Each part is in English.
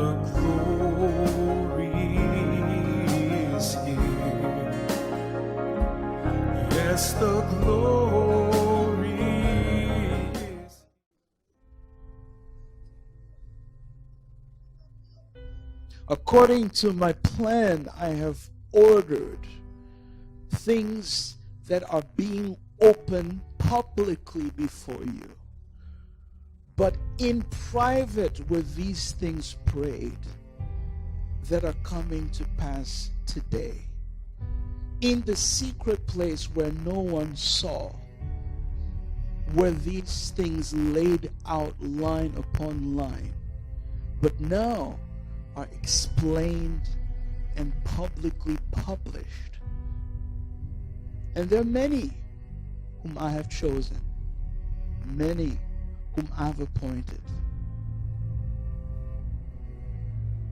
The glory is here. Yes, the glory is. According to my plan, I have ordered things that are being opened publicly before you. But in private were these things prayed that are coming to pass today. In the secret place where no one saw, were these things laid out line upon line, but now are explained and publicly published. And there are many whom I have chosen, many whom I've appointed,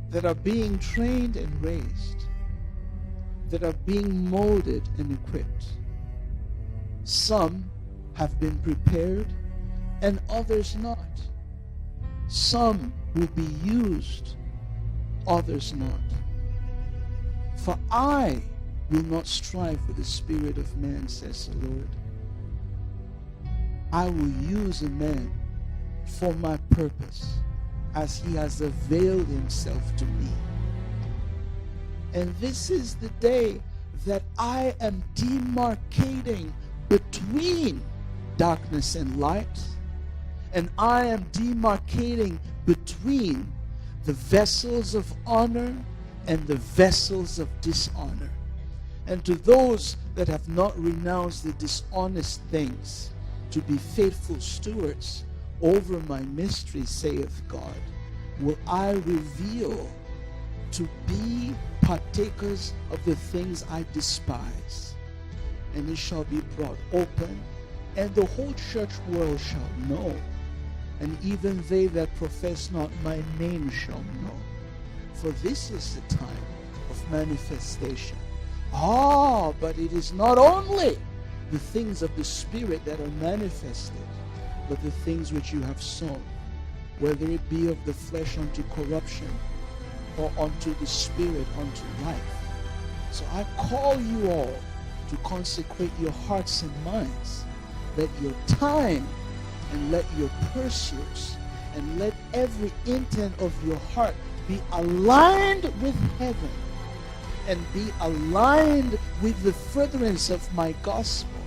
that are being trained and raised, that are being molded and equipped. Some have been prepared and others not. Some will be used, others not. For I will not strive with the spirit of man, says the Lord. I will use a man for my purpose, as he has availed himself to me. And this is the day that I am demarcating between darkness and light, and I am demarcating between the vessels of honor and the vessels of dishonor. And to those that have not renounced the dishonest things, to be faithful stewards over my mystery, saith God, will I reveal to be partakers of the things I despise. And it shall be brought open, and the whole church world shall know, and even they that profess not my name shall know. For this is the time of manifestation. But it is not only the things of the Spirit that are manifested, but the things which you have sown, whether it be of the flesh unto corruption, or unto the Spirit unto life. So I call you all to consecrate your hearts and minds. Let your time and let your pursuits and let every intent of your heart be aligned with heaven and be aligned with the furtherance of my gospel,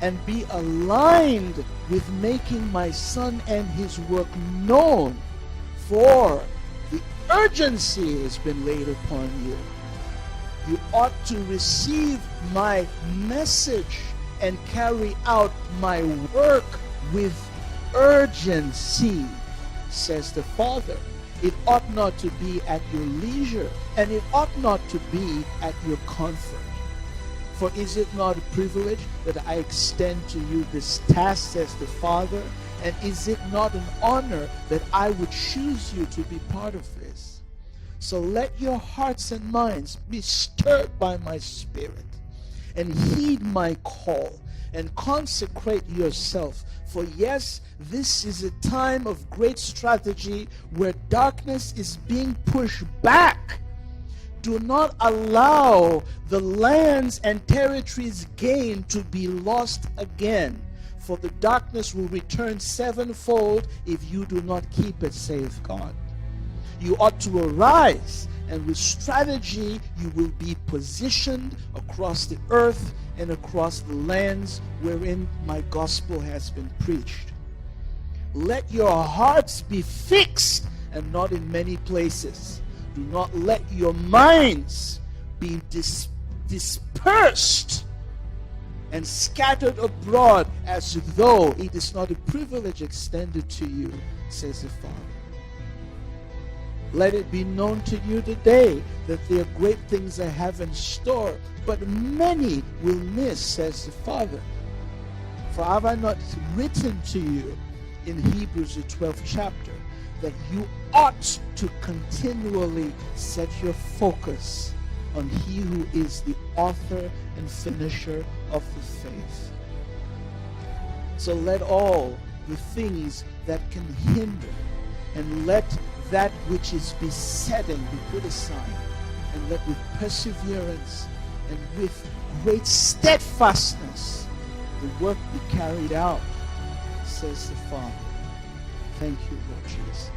and be aligned with making my Son and his work known, for the urgency has been laid upon you. You ought to receive my message and carry out my work with urgency, says the Father. It ought not to be at your leisure, and it ought not to be at your comfort. For is it not a privilege that I extend to you this task, says the Father? And is it not an honor that I would choose you to be part of this? So let your hearts and minds be stirred by my Spirit, and heed my call, and consecrate yourself. For yes, this is a time of great strategy where darkness is being pushed back. Do not allow the lands and territories gained to be lost again, for the darkness will return sevenfold if you do not keep it, saith God. You ought to arise, and with strategy you will be positioned across the earth and across the lands wherein my gospel has been preached. Let your hearts be fixed and not in many places. Do not let your minds be dispersed and scattered abroad as though it is not a privilege extended to you, says the Father. Let it be known to you today that there are great things I have in store, but many will miss, says the Father. For have I not written to you in Hebrews the 12th chapter that you ought to continually set your focus on he who is the author and finisher of the faith. So let all the things that can hinder, and let that which is besetting be put aside, and let with perseverance and with great steadfastness the work be carried out, says the Father. Thank you, Lord Jesus.